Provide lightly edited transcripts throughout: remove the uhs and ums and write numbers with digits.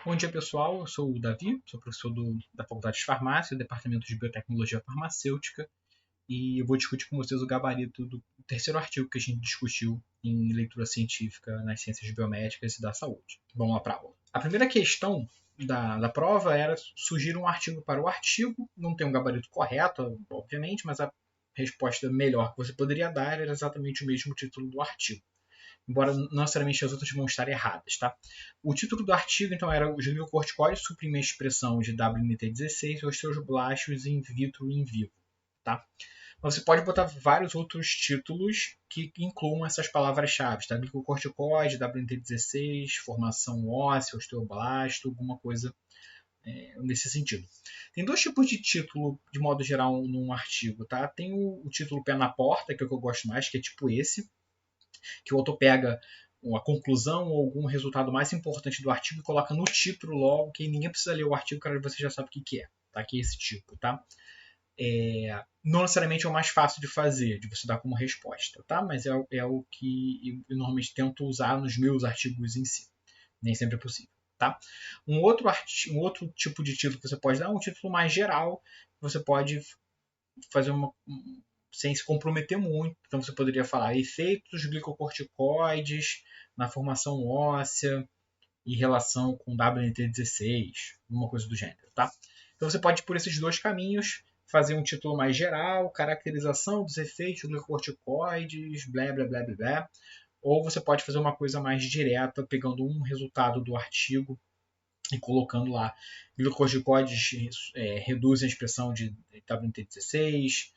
Bom dia, pessoal. Eu sou o Davi, sou professor da Faculdade de Farmácia, do Departamento de Biotecnologia Farmacêutica, e eu vou discutir com vocês o gabarito do terceiro artigo que a gente discutiu em leitura científica nas ciências biomédicas e da saúde. Vamos lá para a aula. A primeira questão da prova era sugerir um artigo para o artigo. Não tem um gabarito correto, obviamente, mas a resposta melhor que você poderia dar era exatamente o mesmo título do artigo, embora não necessariamente as outras vão estar erradas, tá? O título do artigo, então, era os glicocorticoides suprimem a expressão de WNT16 ou seus blastos in vitro e in vivo, tá? Você pode botar vários outros títulos que incluam essas palavras-chave, tá? Glicocorticoide, WNT16, formação óssea, osteoblasto, alguma coisa nesse sentido. Tem dois tipos de título, de modo geral, num artigo, tá? Tem o título pé na porta, que é o que eu gosto mais, que é tipo esse, que o autor pega a conclusão ou algum resultado mais importante do artigo e coloca no título logo, que ninguém precisa ler o artigo, cara, você já sabe o que é, tá? Que é esse tipo, tá? Não necessariamente é o mais fácil de fazer, de você dar como resposta, tá? Mas é o que eu normalmente tento usar nos meus artigos em si. Nem sempre é possível, tá? Um outro tipo de título que você pode dar é um título mais geral. Você pode fazer sem se comprometer muito. Então você poderia falar efeitos glicocorticoides na formação óssea em relação com WNT16, alguma coisa do gênero, tá? Então você pode ir por esses dois caminhos, fazer um título mais geral, caracterização dos efeitos glicocorticoides, blá blá blá blá blá, ou você pode fazer uma coisa mais direta, pegando um resultado do artigo e colocando lá glicocorticoides reduzem a expressão de WNT16,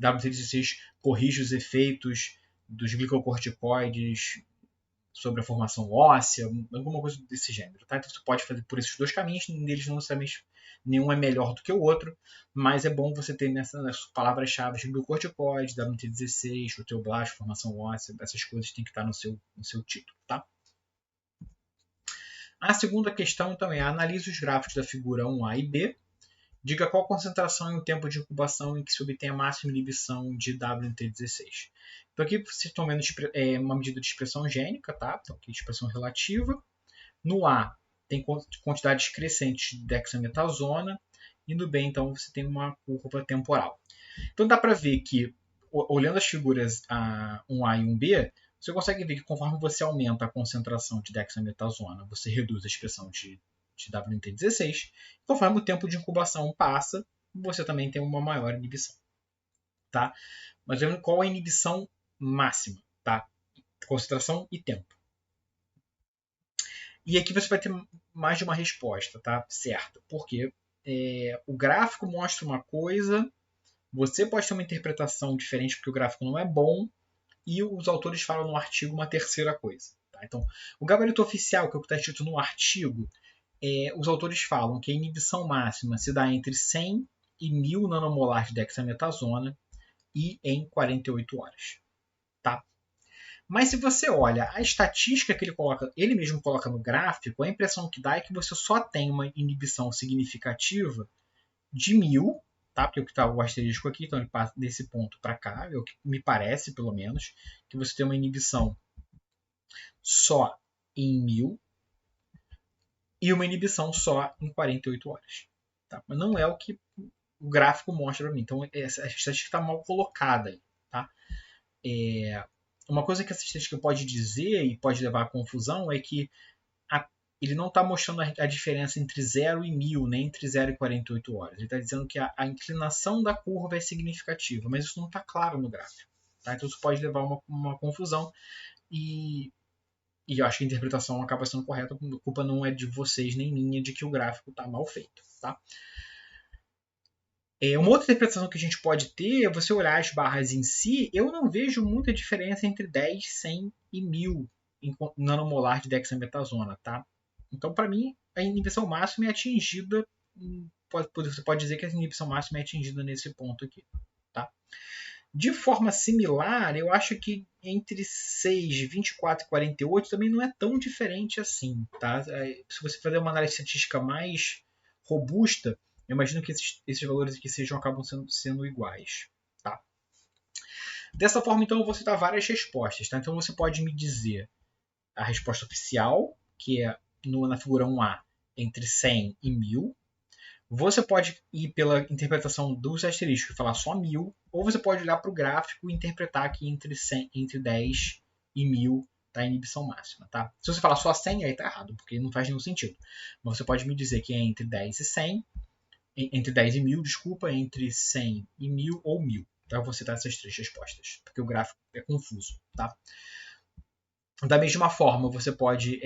WNT16 corrige os efeitos dos glicocorticoides sobre a formação óssea, alguma coisa desse gênero. Tá? Então você pode fazer por esses dois caminhos, neles não necessariamente nenhum é melhor do que o outro, mas é bom você ter nessas palavras-chave de glicocorticoides, WNT16, osteoblasto, formação óssea, essas coisas têm que estar no seu título. Tá? A segunda questão, então, é analise os gráficos da figura 1A e B. Diga qual a concentração e o tempo de incubação em que se obtém a máxima inibição de WNT16. Então aqui vocês estão vendo uma medida de expressão gênica, tá? Então aqui expressão relativa. No A tem quantidades crescentes de dexametasona e no B então você tem uma curva temporal. Então dá para ver que olhando as figuras 1A e 1B, você consegue ver que conforme você aumenta a concentração de dexametasona, você reduz a expressão de WNT16. Conforme o tempo de incubação passa, você também tem uma maior inibição. Tá? Mas vemos qual é a inibição máxima, tá? Concentração e tempo. E aqui você vai ter mais de uma resposta, tá? Certa. Porque o gráfico mostra uma coisa, você pode ter uma interpretação diferente porque o gráfico não é bom, e os autores falam no artigo uma terceira coisa. Tá? Então, o gabarito oficial, que é o que está escrito no artigo, os autores falam que a inibição máxima se dá entre 100 e 1000 nanomolar de dexametasona e em 48 horas. Tá? Mas se você olha a estatística que ele mesmo coloca no gráfico, a impressão que dá é que você só tem uma inibição significativa de 1000, tá? Porque o que está o asterisco aqui, então ele passa desse ponto para cá, é o que me parece, pelo menos, que você tem uma inibição só em 1000 e uma inibição só em 48 horas. Tá? Mas não é o que o gráfico mostra para mim. Então, essa estatística está mal colocada aí. Tá? Uma coisa que essa estatística pode dizer e pode levar à confusão é que ele não está mostrando a diferença entre 0 e 1000, nem entre 0 e 48 horas. Ele está dizendo que a inclinação da curva é significativa, mas isso não está claro no gráfico. Tá? Então, isso pode levar a uma confusão e eu acho que a interpretação acaba sendo correta. A culpa não é de vocês nem minha de que o gráfico está mal feito. Tá? Uma outra interpretação que a gente pode ter é você olhar as barras em si. Eu não vejo muita diferença entre 10, 100 e 1000 em nanomolar de dexametasona. Tá? Então, para mim, a inibição máxima é atingida. Você pode dizer que a inibição máxima é atingida nesse ponto aqui. Tá? De forma similar, eu acho que entre 6, 24 e 48 também não é tão diferente assim. Tá? Se você fazer uma análise estatística mais robusta, eu imagino que esses valores aqui acabam sendo iguais. Tá? Dessa forma, então, eu vou citar várias respostas. Tá? Então, você pode me dizer a resposta oficial, que é na figura 1A entre 100 e 1000. Você pode ir pela interpretação dos asteriscos e falar só 1000, ou você pode olhar para o gráfico e interpretar que entre 10 e 1000 está a inibição máxima. Tá? Se você falar só 100, aí está errado, porque não faz nenhum sentido. Mas você pode me dizer que é entre 10 e 100, entre 10 e 1000, desculpa, entre 100 e 1000 ou 1000. Então eu vou citar essas três respostas, porque o gráfico é confuso. Tá? Da mesma forma, você pode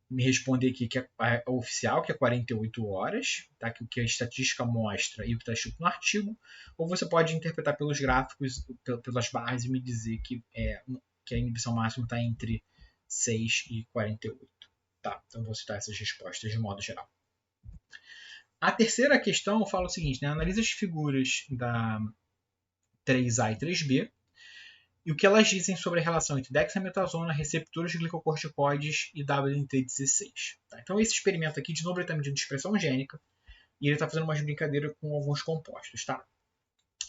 me responder aqui que é oficial, que é 48 horas, tá? Que o que a estatística mostra e o que está escrito no artigo, ou você pode interpretar pelos gráficos, pelas barras e me dizer que a inibição máxima está entre 6 e 48. Tá? Então vou citar essas respostas de modo geral. A terceira questão fala o seguinte, né? Analisa as figuras da 3A e 3B, e o que elas dizem sobre a relação entre dexametasona, receptores de glicocorticoides e WNT16. Tá? Então esse experimento aqui, de novo, ele está medindo expressão gênica e ele está fazendo umas brincadeiras com alguns compostos. Tá?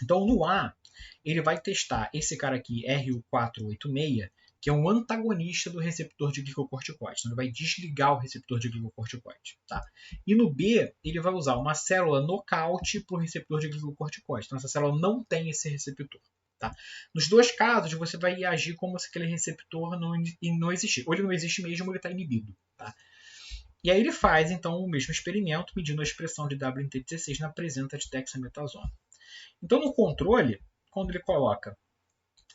Então no A, ele vai testar esse cara aqui, RU486, que é um antagonista do receptor de glicocorticoide. Então ele vai desligar o receptor de glicocorticoide. Tá? E no B, ele vai usar uma célula nocaute para o receptor de glicocorticoide. Então essa célula não tem esse receptor. Tá? Nos dois casos, você vai agir como se aquele receptor não existisse. Ou ele não existe mesmo, ou ele está inibido. Tá? E aí ele faz, então, o mesmo experimento, medindo a expressão de WNT16 na presença de dexametasona. Então, no controle, quando ele coloca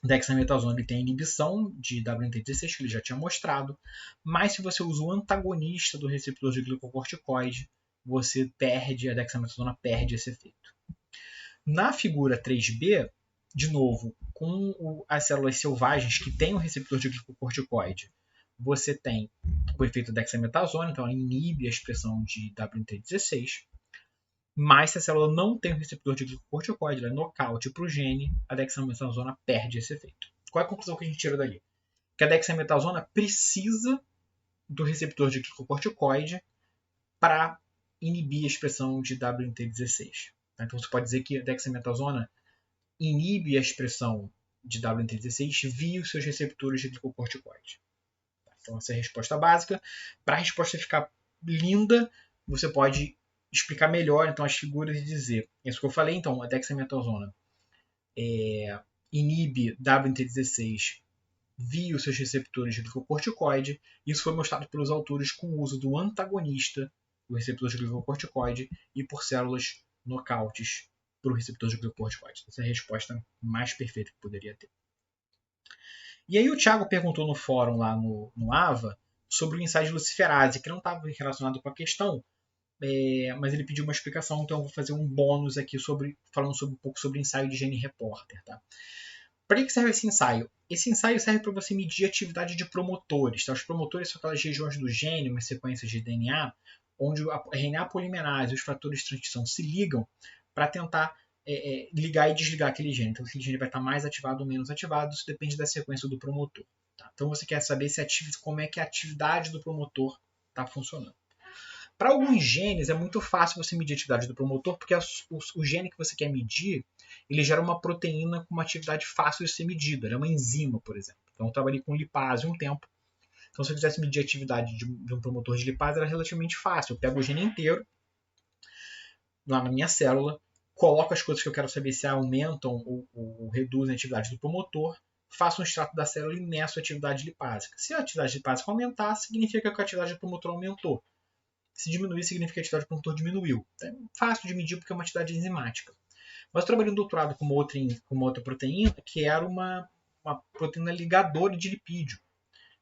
dexametasona, ele tem inibição de WNT16, que ele já tinha mostrado, mas se você usa o antagonista do receptor de glicocorticoide, a dexametasona perde esse efeito. Na figura 3B, de novo, com as células selvagens que têm o receptor de glicocorticoide, você tem o efeito dexametasona, então ela inibe a expressão de WNT16, mas se a célula não tem o receptor de glicocorticoide, ela é nocaute para o gene, a dexametasona perde esse efeito. Qual é a conclusão que a gente tira dali? Que a dexametasona precisa do receptor de glicocorticoide para inibir a expressão de WNT16. Então você pode dizer que a dexametasona inibe a expressão de WNT16 via os seus receptores de glicocorticoide. Então essa é a resposta básica. Para a resposta ficar linda, você pode explicar melhor então as figuras e dizer isso que eu falei. Então a dexametasona inibe WNT16 via os seus receptores de glicocorticoide. Isso foi mostrado pelos autores com o uso do antagonista do receptor de glicocorticoide e por células nocautes para o receptor de glicocorticoide. Essa é a resposta mais perfeita que poderia ter. E aí o Thiago perguntou no fórum lá no AVA sobre o ensaio de luciferase, que não estava relacionado com a questão, mas ele pediu uma explicação, então eu vou fazer um bônus aqui falando um pouco sobre o ensaio de Gene Reporter. Tá? Para que serve esse ensaio? Esse ensaio serve para você medir a atividade de promotores. Tá? Os promotores são aquelas regiões do gene, umas sequências de DNA, onde a RNA polimerase e os fatores de transcrição se ligam para tentar ligar e desligar aquele gene. Então, aquele gene vai estar mais ativado ou menos ativado, isso depende da sequência do promotor. Tá? Então, você quer saber como é que a atividade do promotor está funcionando. Para alguns genes, é muito fácil você medir a atividade do promotor, porque o gene que você quer medir, ele gera uma proteína com uma atividade fácil de ser medida. Ela é uma enzima, por exemplo. Então, eu trabalhei com lipase um tempo. Então, se eu quisesse medir a atividade de um promotor de lipase, era relativamente fácil. Eu pego o gene inteiro, lá na minha célula, coloco as coisas que eu quero saber se aumentam ou reduzem a atividade do promotor, faço um extrato da célula e meço a atividade lipásica. Se a atividade lipásica aumentar, significa que a atividade do promotor aumentou. Se diminuir, significa que a atividade do promotor diminuiu. É fácil de medir porque é uma atividade enzimática. Mas eu trabalhei no doutorado com uma outra proteína, que era uma proteína ligadora de lipídio.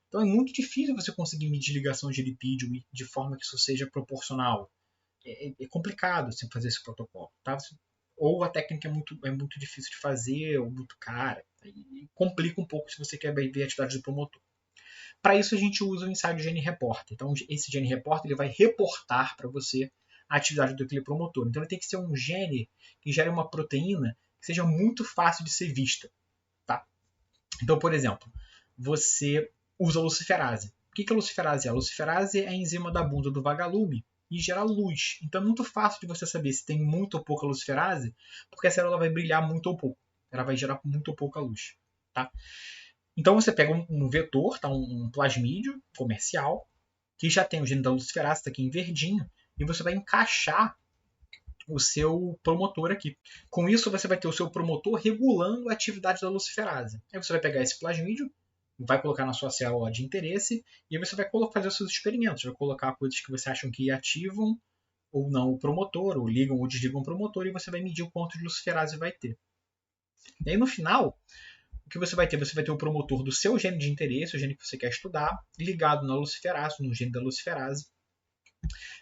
Então é muito difícil você conseguir medir ligação de lipídio de forma que isso seja proporcional. É complicado assim, fazer esse protocolo. Tá? Ou a técnica é muito difícil de fazer, ou muito cara. E complica um pouco se você quer ver a atividade do promotor. Para isso a gente usa o ensaio de Gene Reporter. Então esse Gene Reporter ele vai reportar para você a atividade daquele promotor. Então ele tem que ser um gene que gere uma proteína que seja muito fácil de ser vista. Tá? Então, por exemplo, você usa a luciferase. O que é a luciferase? A luciferase é a enzima da bunda do vagalume e gera luz. Então é muito fácil de você saber se tem muito ou pouca luciferase, porque a célula vai brilhar muito ou pouco. Ela vai gerar muito ou pouca luz. Tá? Então você pega um vetor, tá? um plasmídio comercial, que já tem o gene da luciferase, está aqui em verdinho, e você vai encaixar o seu promotor aqui. Com isso, você vai ter o seu promotor regulando a atividade da luciferase. Aí você vai pegar esse plasmídio, vai colocar na sua célula de interesse, e aí você vai fazer os seus experimentos, vai colocar coisas que você acha que ativam ou não o promotor, ou ligam ou desligam o promotor, e você vai medir o quanto de luciferase vai ter. E aí no final, o que você vai ter? Você vai ter o promotor do seu gene de interesse, o gene que você quer estudar, ligado na luciferase, no gene da luciferase.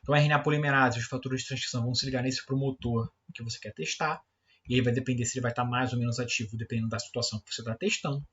Então a RNA polimerase, os fatores de transcrição vão se ligar nesse promotor que você quer testar, e aí vai depender se ele vai estar mais ou menos ativo, dependendo da situação que você está testando.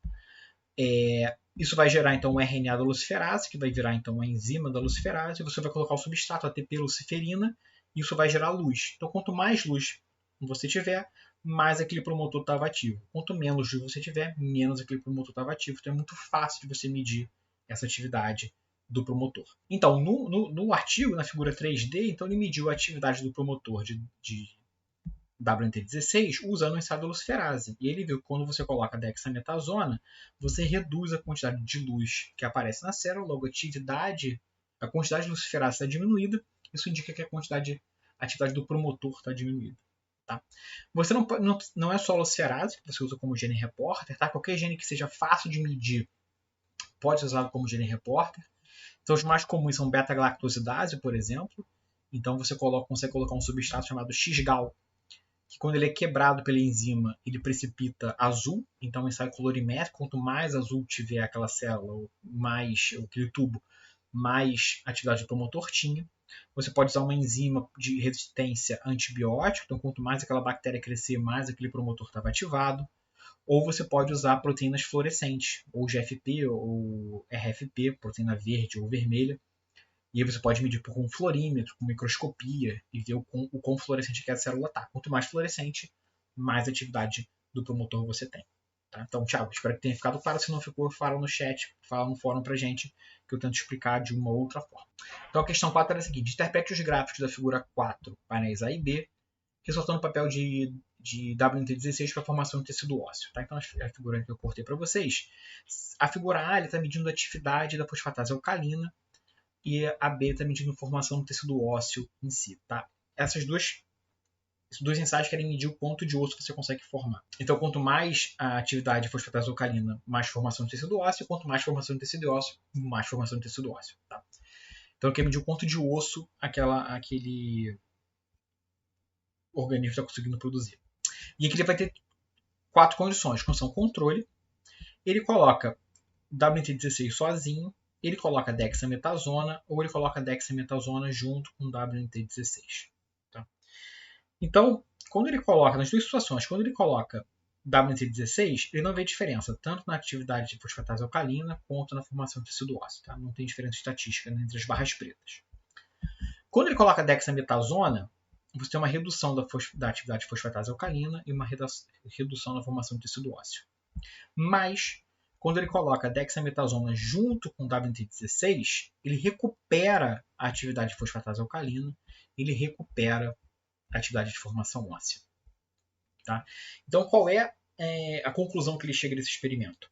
Isso vai gerar então o RNA da luciferase, que vai virar então a enzima da luciferase, e você vai colocar o substrato, a ATP luciferina, e isso vai gerar luz. Então quanto mais luz você tiver, mais aquele promotor estava ativo. Quanto menos luz você tiver, menos aquele promotor estava ativo. Então é muito fácil de você medir essa atividade do promotor. Então, no artigo, na figura 3D, então ele mediu a atividade do promotor de WNT16 usando o ensaio da luciferase. E ele viu que quando você coloca dexametasona, você reduz a quantidade de luz que aparece na célula, logo a quantidade de luciferase está diminuída. Isso indica que a atividade do promotor está diminuída. Tá? Você não é só a luciferase que você usa como gene repórter, tá? Qualquer gene que seja fácil de medir pode ser usado como gene repórter. Então, os mais comuns são beta-galactosidase, por exemplo. Então, você consegue colocar um substrato chamado X-gal, que quando ele é quebrado pela enzima, ele precipita azul. Então, o ensaio colorimétrico, quanto mais azul tiver aquela célula, mais aquele tubo, mais atividade do promotor tinha. Você pode usar uma enzima de resistência antibiótica. Então, quanto mais aquela bactéria crescer, mais aquele promotor estava ativado. Ou você pode usar proteínas fluorescentes, ou GFP, ou RFP, proteína verde ou vermelha. E aí você pode medir com um fluorímetro, com microscopia, e ver o quão fluorescente que a célula está. Quanto mais fluorescente, mais atividade do promotor você tem. Tá? Então, Thiago, espero que tenha ficado claro. Se não ficou, fala no chat, fala no fórum pra gente, que eu tento explicar de uma outra forma. Então, a questão 4 era a seguinte: interprete os gráficos da figura 4, painéis A e B, ressaltando o papel de WNT16 para a formação do tecido ósseo. Tá? Então, a figura que eu cortei para vocês. A figura A está medindo a atividade da fosfatase alcalina e a B está medindo a formação do tecido ósseo em si. Tá? Esses dois ensaios querem medir o quanto de osso você consegue formar. Então, quanto mais a atividade de fosfatase alcalina, mais formação do tecido ósseo, quanto mais formação do tecido ósseo, mais formação do tecido ósseo. Tá? Então, quer medir o quanto de osso aquele organismo está conseguindo produzir. E aqui ele vai ter 4 condições. Condição controle. Ele coloca WNT16 sozinho, ele coloca dexametasona ou ele coloca dexametasona junto com WNT16. Tá? Então, quando ele coloca, nas duas situações, quando ele coloca WNT16, ele não vê diferença, tanto na atividade de fosfatase alcalina quanto na formação de tecido ósseo. Tá? Não tem diferença estatística entre as barras pretas. Quando ele coloca dexametasona, você tem uma redução da atividade de fosfatase alcalina e uma redução na formação de tecido ósseo. Mas, quando ele coloca dexametasona junto com WNT16, ele recupera a atividade de fosfatase alcalina, ele recupera a atividade de formação óssea. Tá? Então, qual é a conclusão que ele chega desse experimento?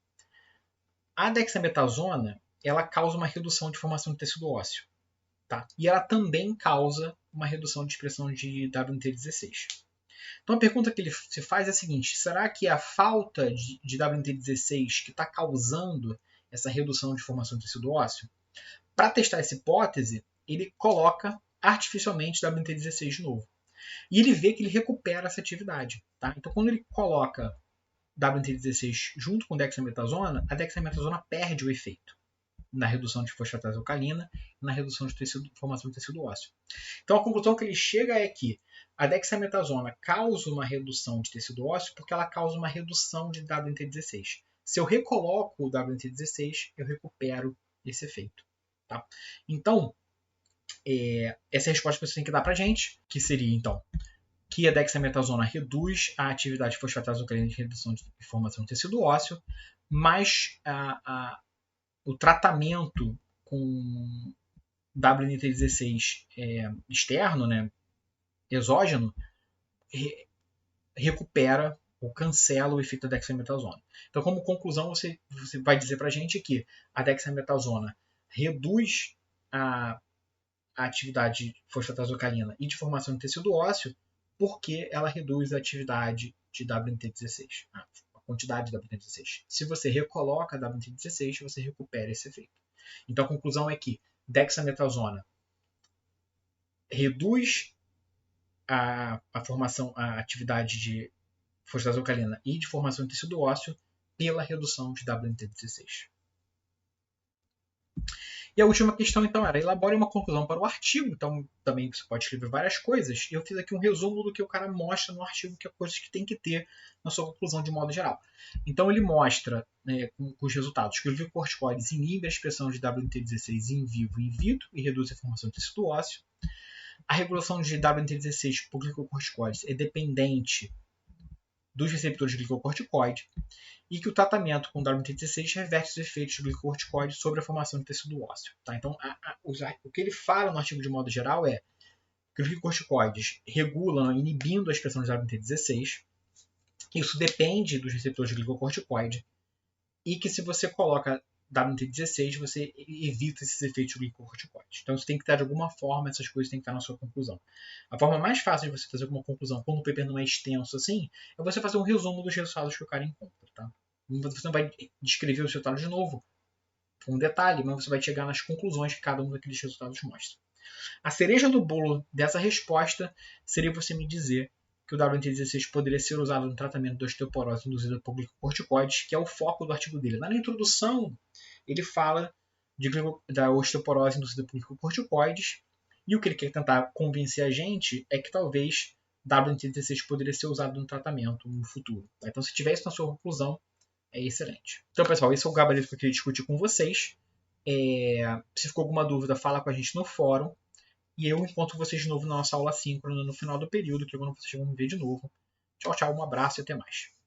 A dexametasona ela causa uma redução de formação de tecido ósseo. Tá? E ela também causa uma redução de expressão de WNT16. Então a pergunta que ele se faz é a seguinte: será que a falta de WNT16 que está causando essa redução de formação de tecido ósseo? Para testar essa hipótese, ele coloca artificialmente WNT16 de novo. E ele vê que ele recupera essa atividade. Tá? Então quando ele coloca WNT16 junto com dexametasona, a dexametasona perde o efeito na redução de fosfatase alcalina e na redução de formação de tecido ósseo. Então a conclusão que ele chega é que a dexametasona causa uma redução de tecido ósseo porque ela causa uma redução de WNT16. Se eu recoloco o WNT16, eu recupero esse efeito. Tá? Então, essa é a resposta que você tem que dar para a gente, que seria, então, que a dexametasona reduz a atividade de fosfatase alcalina de redução de formação de tecido ósseo, mas o tratamento com WNT16 externo, né, exógeno, recupera ou cancela o efeito da dexametasona. Então, como conclusão, você vai dizer para a gente que a dexametasona reduz a atividade fosfatase-alcalina e de formação de tecido ósseo, porque ela reduz a atividade de WNT16, a quantidade de WNT16. Se você recoloca a WNT16, você recupera esse efeito. Então a conclusão é que dexametasona reduz a formação, a atividade de fosfatase-alcalina e de formação de tecido ósseo pela redução de WNT16. E a última questão, então, era elabore uma conclusão para o artigo. Então, também você pode escrever várias coisas. E eu fiz aqui um resumo do que o cara mostra no artigo, que é coisas que tem que ter na sua conclusão de modo geral. Então, ele mostra, com os resultados, que os glicocorticoides inibem a expressão de WNT16 in vivo e in vitro e reduz a formação de tecido ósseo. A regulação de WNT16 por glicocorticoides é dependente dos receptores de glicocorticoide e que o tratamento com WNT16 reverte os efeitos do glicocorticoide sobre a formação de tecido ósseo. Tá? Então, o que ele fala no artigo de modo geral é que os glicocorticoides regulam, inibindo a expressão de WNT16. Isso depende dos receptores de glicocorticoide e que se você coloca WNT16, você evita esses efeitos do glicocorticoide. Então, isso tem que estar de alguma forma, essas coisas têm que estar na sua conclusão. A forma mais fácil de você fazer uma conclusão, quando o paper não é extenso assim, é você fazer um resumo dos resultados que o cara encontra. Tá? Você não vai descrever os resultados de novo, com detalhe, mas você vai chegar nas conclusões que cada um daqueles resultados mostra. A cereja do bolo dessa resposta seria você me dizer que o WNT16 poderia ser usado no tratamento da osteoporose induzida por glicocorticoides, que é o foco do artigo dele. Na introdução, ele fala da osteoporose induzida por glicocorticoides, e o que ele quer tentar convencer a gente é que talvez WNT16 poderia ser usado no tratamento no futuro. Tá? Então, se tiver isso na sua conclusão, é excelente. Então, pessoal, esse é o gabarito que eu queria discutir com vocês. Se ficou alguma dúvida, fala com a gente no fórum. E eu encontro vocês de novo na nossa aula síncrona no final do período, que é quando vocês vão me ver de novo. Tchau, tchau, um abraço e até mais.